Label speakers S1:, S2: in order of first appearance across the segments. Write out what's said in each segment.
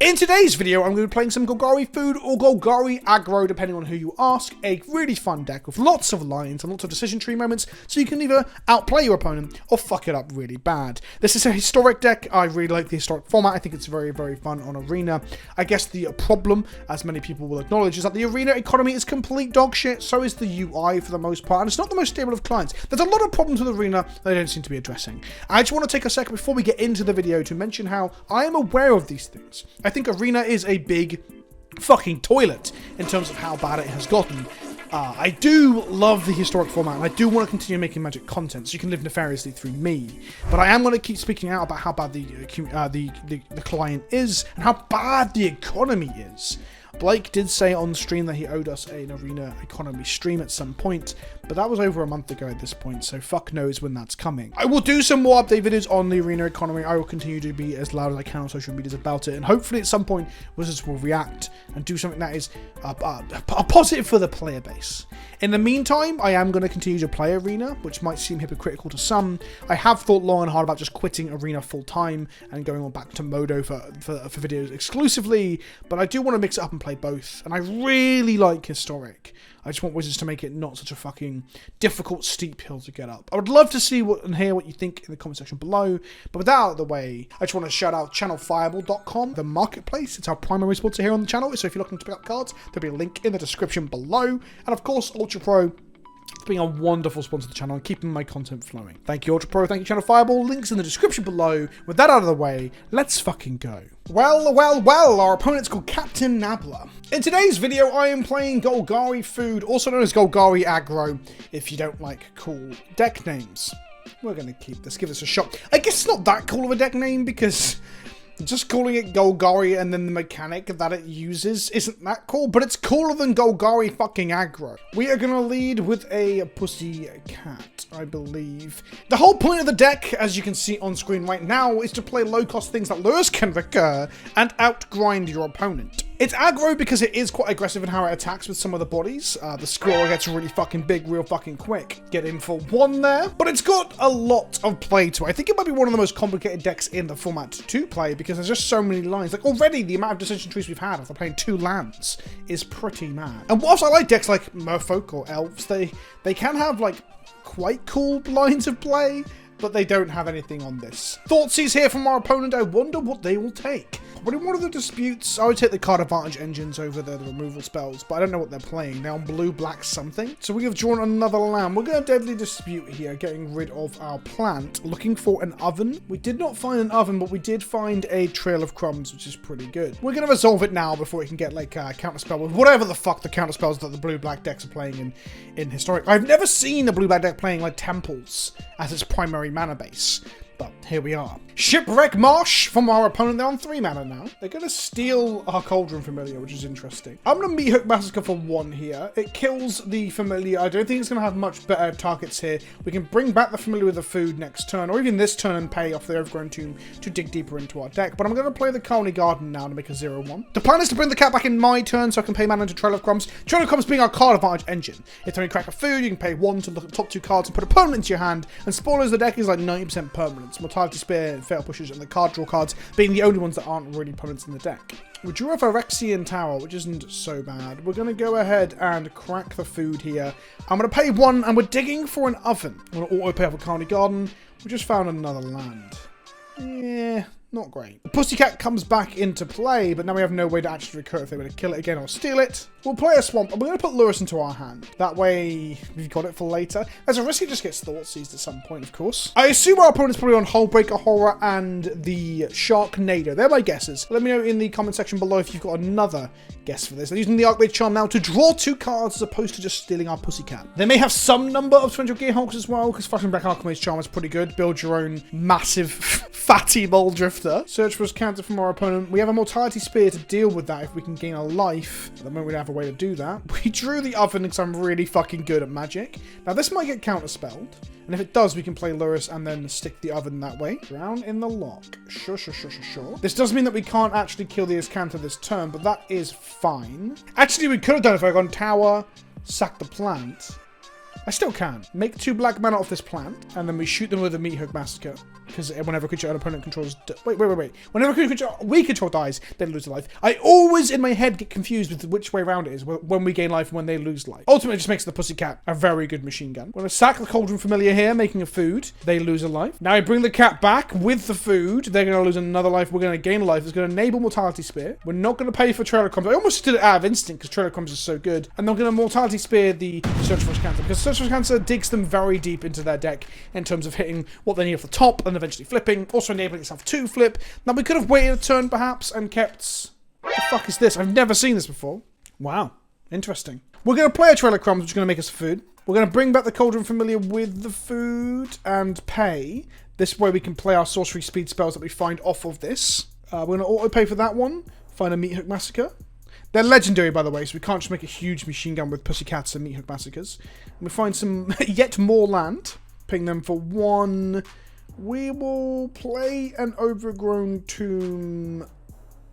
S1: In today's video, I'm going to be playing some Golgari food or Golgari aggro, depending on who you ask. A really fun deck with lots of lines and lots of decision tree moments, so you can either outplay your opponent or fuck it up really bad. This is a historic deck. I really like the historic format. I think it's very, very fun on Arena. I guess the problem, as many people will acknowledge, is that the Arena economy is complete dog shit. So is the UI for the most part, and it's not the most stable of clients. There's a lot of problems with Arena that they don't seem to be addressing. I just want to take a second before we get into the video to mention how I am aware of these things. I think Arena is a big fucking toilet in terms of how bad it has gotten. I do love the historic format, and I do want to continue making Magic content, so you can live nefariously through me. But I am going to keep speaking out about how bad the client is, and how bad the economy is. Blake did say on stream that he owed us an Arena economy stream at some point, but that was over a month ago at this point, so fuck knows when that's coming. I will do some more update videos on the Arena economy. I will continue to be as loud as I can on social medias about it, and hopefully at some point Wizards will react and do something that is a positive for the player base. In the meantime, I am going to continue to play Arena, which might seem hypocritical to some. I have thought long and hard about just quitting Arena full time and going on back to Modo for videos exclusively, but I do want to mix it up and play both, and I really like historic. I just want Wizards to make it not such a fucking difficult, steep hill to get up. I would love to see and hear what you think in the comment section below, but with that out of the way, I just want to shout out channelfireball.com, the marketplace. It's our primary sponsor here on the channel, so if you're looking to pick up cards, there'll be a link in the description below. And of course, Ultra Pro, being a wonderful sponsor of the channel and keeping my content flowing. Thank you, Ultra Pro. Thank you, Channel Fireball. Links in the description below. With that out of the way, let's fucking go. Well, our opponent's called Captain Nabla. In today's video, I am playing Golgari food, also known as Golgari aggro, if you don't like cool deck names. We're going to keep this, give this a shot. I guess it's not that cool of a deck name, because just calling it Golgari and then the mechanic that it uses isn't that cool, but it's cooler than Golgari fucking aggro. We are going to lead with a pussy cat, I believe. The whole point of the deck, as you can see on screen right now, is to play low-cost things that lures can recur and outgrind your opponent. It's aggro because it is quite aggressive in how it attacks with some of the bodies. The squirrel gets really fucking big real fucking quick. Get in for one there. But it's got a lot of play to it. I think it might be one of the most complicated decks in the format to play because there's just so many lines. Like already the amount of decision trees we've had after playing 2 lands is pretty mad. And whilst I like decks like Merfolk or Elves, they can have like quite cool lines of play, but they don't have anything on this. Thoughtseize here from our opponent. I wonder what they will take. But in one of the disputes, I would take the card advantage engines over the removal spells, but I don't know what they're playing. They're on blue, black, something. So we have drawn another land. We're going to deadly dispute here, getting rid of our plant, looking for an oven. We did not find an oven, but we did find a trail of crumbs, which is pretty good. We're going to resolve it now before we can get like a counterspell with whatever the fuck the counterspells that the blue-black decks are playing in Historic. I've never seen a blue-black deck playing like temples as its primary mana base. But here we are. Shipwreck Marsh from our opponent. They're on 3 mana now. They're going to steal our Cauldron Familiar, which is interesting. I'm going to Meat Hook Massacre for 1 here. It kills the Familiar. I don't think it's going to have much better targets here. We can bring back the Familiar with the food next turn, or even this turn and pay off the Overgrown Tomb to dig deeper into our deck. But I'm going to play the Colony Garden now to make a 0-1. The plan is to bring the cat back in my turn so I can pay mana into Trail of Crumbs. Trail of Crumbs being our card advantage engine. If you crack a food, you can pay 1 to look at the top 2 cards and put a permanent into your hand. And spoilers, the deck is like 90% permanent. Mortality Spear, Fatal Pushes, and the card draw cards being the only ones that aren't really permanents in the deck. We drew a Phyrexian Tower, which isn't so bad. We're going to go ahead and crack the food here. I'm going to pay 1, and we're digging for an oven. I'm going to auto-pay up a Colony Garden. We just found another land. Yeah, not great. The Pussycat comes back into play, but now we have no way to actually recur if they were to kill it again or steal it. We'll play a Swamp, and we're going to put Lurrus into our hand. That way, we've got it for later. There's a risk it just gets Thoughtseized at some point, of course. I assume our opponent's probably on Hullbreaker Horror and the Sharknado. They're my guesses. Let me know in the comment section below if you've got another guess for this. They're using the Archmage Charm now to draw 2 cards as opposed to just stealing our Pussycat. They may have some number of 200 Gearhulks as well, because Flashing Back Archmage Charm is pretty good. Build your own massive, fatty Mole Drifter. Search for his counter from our opponent. We have a Mortality Spear to deal with that if we can gain a life. At the moment, we don't have a way to do that. We drew the oven because I'm really fucking good at Magic. Now, this might get counterspelled. And if it does, we can play Lurrus and then stick the oven that way. Drown in the lock. Sure. This does mean that we can't actually kill the Iscanta this turn, but that is fine. Actually, we could have done it if I had gone Tower, sack the plant. I still can. Make 2 black mana off this plant, and then we shoot them with a Meat Hook Massacre. because whenever a creature an opponent controls... Wait. Whenever a creature we control dies, they lose a life. I always, in my head, get confused with which way around it is, when we gain life and when they lose life. Ultimately, it just makes the Pussycat a very good machine gun. We're going to sack the Cauldron Familiar here, making a food. They lose a life. Now I bring the cat back with the food. They're going to lose another life. We're going to gain a life. It's going to enable Mortality Spear. We're not going to pay for Trail of Crumbs. I almost did it out of instinct because Trail of Crumbs is so good. And they're going to Mortality Spear the Search for Cancer, because Search for Cancer digs them very deep into their deck in terms of hitting what they need off the top and eventually flipping, also enabling itself to flip. Now we could have waited a turn perhaps and kept... What the fuck is this? I've never seen this before. Wow. Interesting. We're going to play a Trail of Crumbs, which is going to make us food. We're going to bring back the Cauldron Familiar with the food and pay. This way we can play our sorcery speed spells that we find off of this. We're going to auto-pay for that one. Find a Meat Hook Massacre. They're legendary, by the way, so we can't just make a huge machine gun with Pussycats and Meat Hook Massacres. We find some yet more land. Ping them for 1. We will play an Overgrown Tomb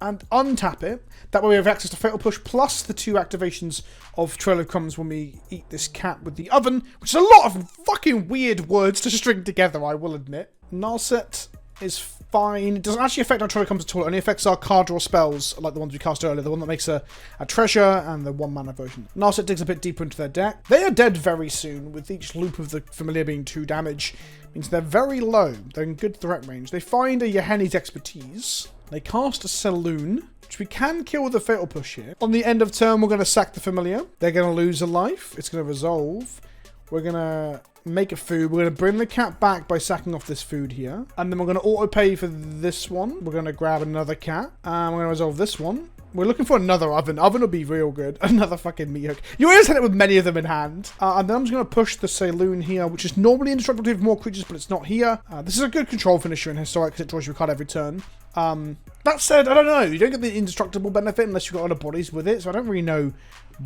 S1: and untap it. That way we have access to Fatal Push plus the 2 activations of Trail of Crumbs when we eat this cat with the oven, which is a lot of fucking weird words to string together, I will admit. Narset is fine. It doesn't actually affect our Trail of Crumbs at all. It only affects our card draw spells, like the ones we cast earlier. The one that makes a treasure and the 1 mana version. Narset digs a bit deeper into their deck. They are dead very soon, with each loop of the Familiar being 2 damage. Means they're very low. They're in good threat range. They find a Yahenni's Expertise. They cast a Saloon, which we can kill with a Fatal Push here. On the end of turn, we're going to sack the Familiar. They're going to lose a life. It's going to resolve. We're going to make a food. We're going to bring the cat back by sacking off this food here. And then we're going to auto-pay for this one. We're going to grab another cat. And we're going to resolve this one. We're looking for another oven. Oven will be real good. Another fucking Meat Hook. You always hit it with many of them in hand. And then I'm just going to push the Saloon here, which is normally indestructible with more creatures, but it's not here. This is a good control finisher in Historic because it draws you a card every turn. That said, I don't know. You don't get the indestructible benefit unless you've got other bodies with it, so I don't really know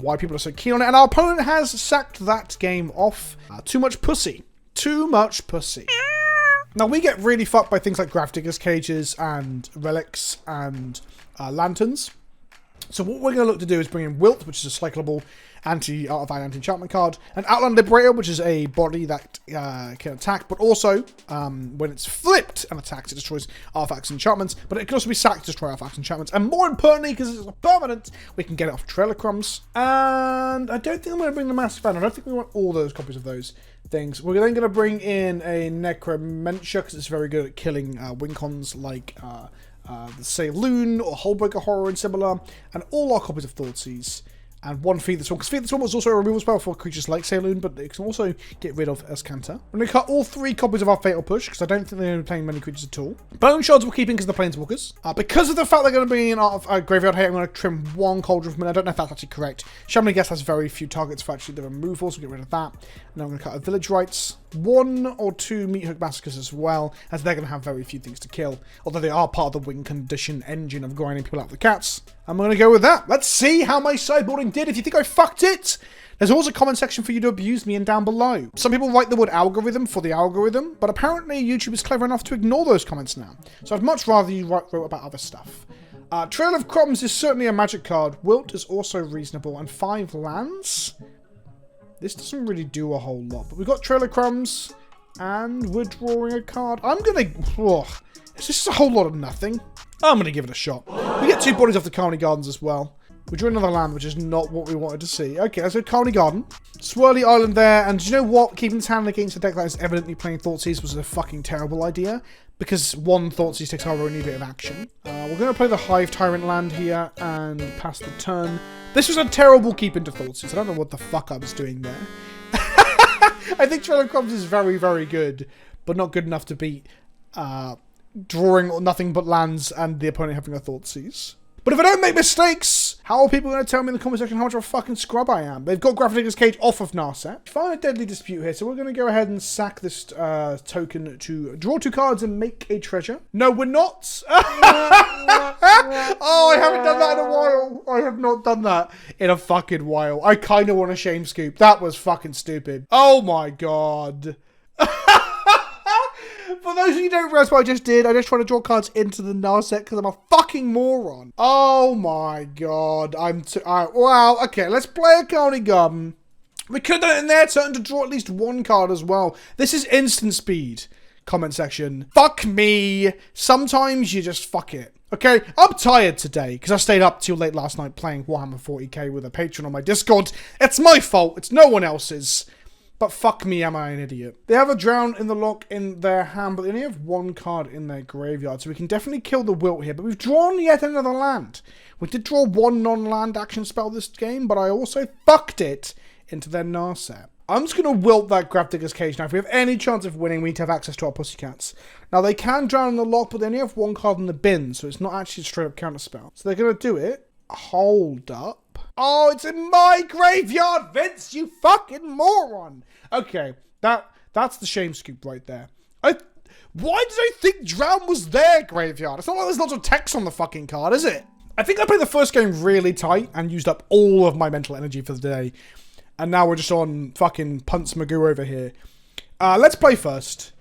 S1: why people are so keen on it. And our opponent has sacked that game off. Too much pussy. Too much pussy. Now, we get really fucked by things like Gravdigger's Cages and Relics and Lanterns. So what we're going to look to do is bring in Wilt, which is a cyclable anti-artifact, anti-enchantment card, and Outland Liberator, which is a body that can attack, but also, when it's flipped and attacks, it destroys artifacts and enchantments, but it can also be sacked to destroy artifacts and enchantments, and more importantly, because it's a permanent, we can get it off Trail of Crumbs, and I don't think I'm going to bring the Massive Fan. I don't think we want all those copies of those things. We're then going to bring in a Necromentia, because it's very good at killing Wincons like the Saloon or Hullbreaker Horror and similar, and all our copies of Thoughtseize. And 1 Feed This One, because Feed This One was also a removal spell for creatures like Saloon, but it can also get rid of Escanta. I'm going to cut all 3 copies of our Fatal Push, because I don't think they're going to be playing many creatures at all. Bone Shards we're keeping because of the Planeswalkers. Because of the fact they're going to bring in a Graveyard here, I'm going to trim 1 Cauldron from it. I don't know if that's actually correct. Shaman Guest has very few targets for actually the removal, so we'll get rid of that. And I'm going to cut a Village Rites, 1 or 2 Meat Hook Massacres as well, as they're going to have very few things to kill, although they are part of the win condition engine of grinding people out of the cats. I'm going to go with that. Let's see how my sideboarding did. If you think I fucked it, there's always a comment section for you to abuse me in down below. Some people write the word algorithm for the algorithm, but apparently YouTube is clever enough to ignore those comments now. So I'd much rather you wrote about other stuff. Trail of Crumbs is certainly a magic card. Wilt is also reasonable, and 5 lands? This doesn't really do a whole lot, but we've got Trail of Crumbs, and we're drawing a card. I'm going to... Is this a whole lot of nothing? I'm going to give it a shot. We get 2 bodies off the Colony Gardens as well. We drew another land, which is not what we wanted to see. Okay, let's go Colony Garden. Swirly Island there, and do you know what? Keeping this hand against a deck that is evidently playing Thoughtseize was a fucking terrible idea, because 1 Thoughtseize takes our only bit of action. We're going to play the Hive Tyrant land here, and pass the turn. This was a terrible keep into Thoughtseize. I don't know what the fuck I was doing there. I think Trail of Crumbs is very, very good, but not good enough to beat drawing nothing but lands and the opponent having a Thoughtseize. But if I don't make mistakes, how are people going to tell me in the comment section how much of a fucking scrub I am? They've got Gravdigger's Cage off of Narset. Find a Deadly Dispute here, so we're going to go ahead and sack this token to draw 2 cards and make a treasure. No, we're not. Oh, I haven't done that in a while. I have not done that in a fucking while. I kind of want a shame scoop. That was fucking stupid. Oh my god. For those of you who don't realize what I just did, I just tried to draw cards into the Narset because I'm a fucking moron. Oh my god. Wow. Okay, let's play a Colony Garden. We could have done it in their turn to draw at least 1 card as well. This is instant speed. comment section. Fuck me. Sometimes you just fuck it. Okay, I'm tired today because I stayed up too late last night playing Warhammer 40k with a patron on my Discord. It's my fault. It's no one else's. But fuck me, am I an idiot. They have a Drown in the Lock in their hand, but they only have one card in their graveyard, so we can definitely kill the Wilt here. But we've drawn yet another land. We did draw one non-land action spell this game, but I also fucked it into their Narset. I'm just going to Wilt that Gravedigger's Cage now. If we have any chance of winning, we need to have access to our Pussycats. Now, they can Drown in the Lock, but they only have one card in the bin, so it's not actually a straight-up counterspell. So they're going to do it. Hold up. Oh, it's in my graveyard, Vince, you fucking moron. Okay, that's the shame scoop right there. Why did I think Drown was their graveyard? It's not like there's lots of text on the fucking card, is it? I think I played the first game really tight and used up all of my mental energy for the day. And now we're just on fucking Punts Magoo over here. Let's play first.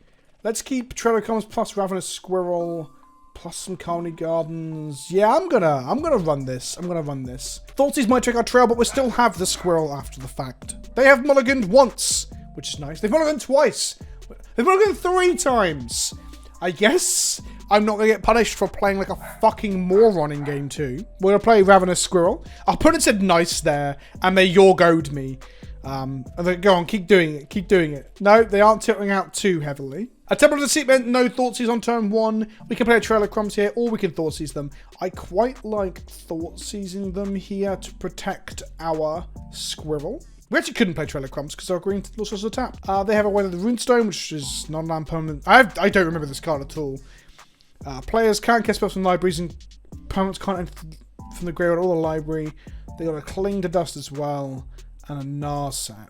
S1: Let's keep Trail of Commons plus Ravenous Squirrel plus some Colony Gardens. Yeah, I'm gonna run this. Thoughtseize might take our trail, but we still have the squirrel after the fact. They have mulliganed once, which is nice. They've mulliganed twice. They've mulliganed 3 times. I guess I'm not going to get punished for playing like a fucking moron in game 2. We're going to play Ravenous Squirrel. Our opponent said nice there, and they Yorgoed me. And they go on, keep doing it. No, they aren't tilting out too heavily. A Temple of Deceitment, no Thoughtseize on turn 1. We can play a Trail of Crumbs here, or we can Thoughtseize them. I quite like Thoughtseizing them here to protect our Squirrel. We actually couldn't play Trail of Crumbs because our green also has a tap. They have a Weather the Runestone, which is non-land permanent. I don't remember this card at all. Players can cast spells from libraries and permanents can't enter from the graveyard or the library. They got a Cling to Dust as well and a Narset.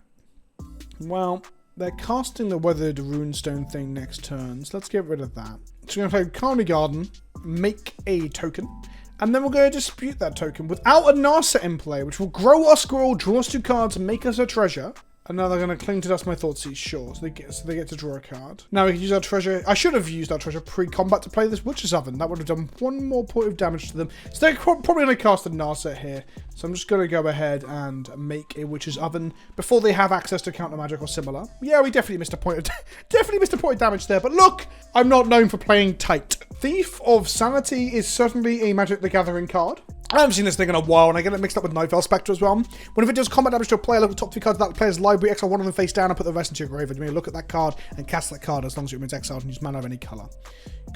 S1: Well, they're casting the Weathered Runestone thing next turn, so let's get rid of that. So we're going to play Colony Garden, make a token, and then we're going to dispute that token without a Narset in play, which will grow our Squirrel, draw us 2 cards, and make us a treasure. And now they're going to Cling to Dust my Thoughtseize, sure. So they get to draw a card. Now we can use our treasure. I should have used our treasure pre-combat to play this Witch's Oven. That would have done 1 more point of damage to them. So they're probably going to cast a Narset here. So I'm just going to go ahead and make a Witch's Oven before they have access to counter magic or similar. Yeah, we definitely missed a point of damage there. But look, I'm not known for playing tight. Thief of Sanity is certainly a Magic the Gathering card. I haven't seen this thing in a while, and I get it mixed up with Nightfell Spectre as well. Whenever it does combat damage to a player, look at the top 3 cards of that player's library, exile 1 of them face down, and put the rest into your graveyard. You may look at that card and cast that card as long as it remains exiled and use mana of any colour.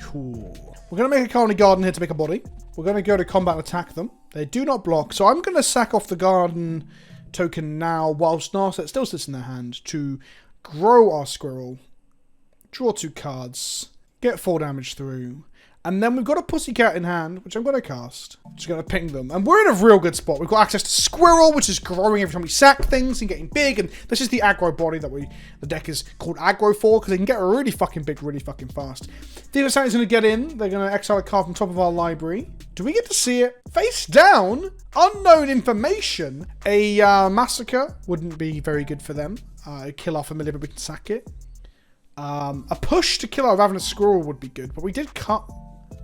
S1: Cool. We're going to make a Colony Garden here to make a body. We're going to go to combat and attack them. They do not block, so I'm going to sack off the garden token now, whilst Narset still sits in their hand, to grow our Squirrel, draw 2 cards, get 4 damage through. And then we've got a Pussycat in hand, which I'm going to cast. Just going to ping them. And we're in a real good spot. We've got access to Squirrel, which is growing every time we sack things and getting big. And this is the aggro body that the deck is called aggro for, because they can get really fucking big really fucking fast. Thief of Sanity's going to get in. They're going to exile a card from top of our library. Do we get to see it? Face down? Unknown information. A Massacre wouldn't be very good for them. Kill our Familiar, but we can sack it. A push to kill our Ravenous Squirrel would be good, but we did cut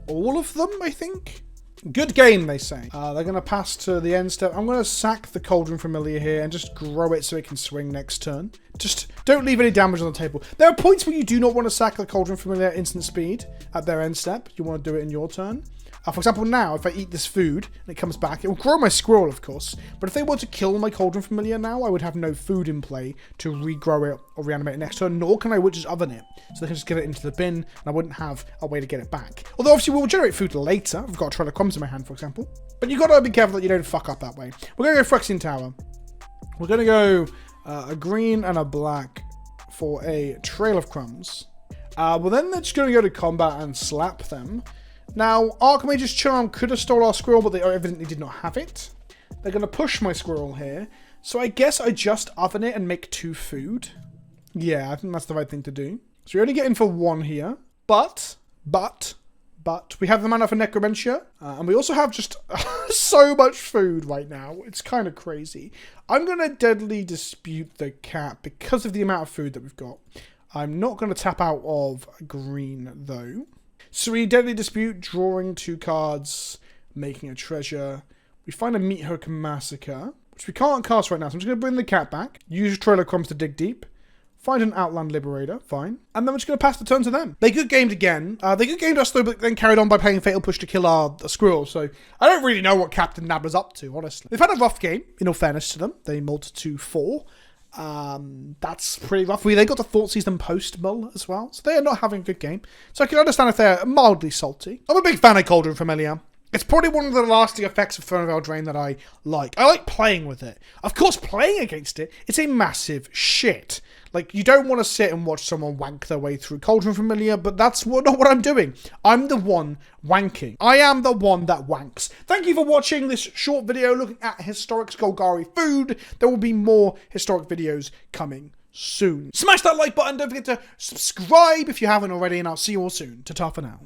S1: all of them, I think. Good game, they say. They're going to pass to the end step. I'm going to sack the Cauldron Familiar here and just grow it so it can swing next turn. Just don't leave any damage on the table. There are points where you do not want to sack the Cauldron Familiar at instant speed at their end step. You want to do it in your turn. For example, now, if I eat this food and it comes back, it will grow my Squirrel, of course. But if they were to kill my Cauldron Familiar now, I would have no food in play to regrow it or reanimate it next turn, nor can I Witch's Oven it. So they can just get it into the bin, and I wouldn't have a way to get it back. Although, obviously, we'll generate food later. I've got a Trail of Crumbs in my hand, for example. But you've got to be careful that you don't fuck up that way. We're going to go Phyrexian Tower. We're going to go a green and a black for a Trail of Crumbs. Well, then they're just going to go to combat and slap them. Now, Archmage's Charm could have stole our Squirrel, but they evidently did not have it. They're going to push my Squirrel here. So I guess I just oven it and make 2 food. Yeah, I think that's the right thing to do. So we only get in for 1 here. But, we have the mana for Necromentia. And we also have just so much food right now. It's kind of crazy. I'm going to Deadly Dispute the cat because of the amount of food that we've got. I'm not going to tap out of green, though. So we Deadly Dispute, drawing 2 cards, making a treasure. We find a Meathook Massacre, which we can't cast right now, so I'm just going to bring the cat back. Use Trail of Crumbs to dig deep. Find an Outland Liberator, fine. And then we're just going to pass the turn to them. They good gamed again. They good gamed us though, but then carried on by playing Fatal Push to kill our squirrel. So I don't really know what Captain Nabla's up to, honestly. They've had a rough game, in all fairness to them. They mulled to 4. That's pretty rough. They got the Thoughtseize them post-mull as well. So they are not having a good game. So I can understand if they're mildly salty. I'm a big fan of Cauldron Familiar. It's probably one of the lasting effects of Throne of Eldraine that I like. I like playing with it. Of course, playing against it, it's a massive shit. Like, you don't want to sit and watch someone wank their way through Cauldron Familiar, but that's not what I'm doing. I'm the one wanking. I am the one that wanks. Thank you for watching this short video looking at Historic's Golgari food. There will be more Historic videos coming soon. Smash that like button. Don't forget to subscribe if you haven't already, and I'll see you all soon. Ta-ta for now.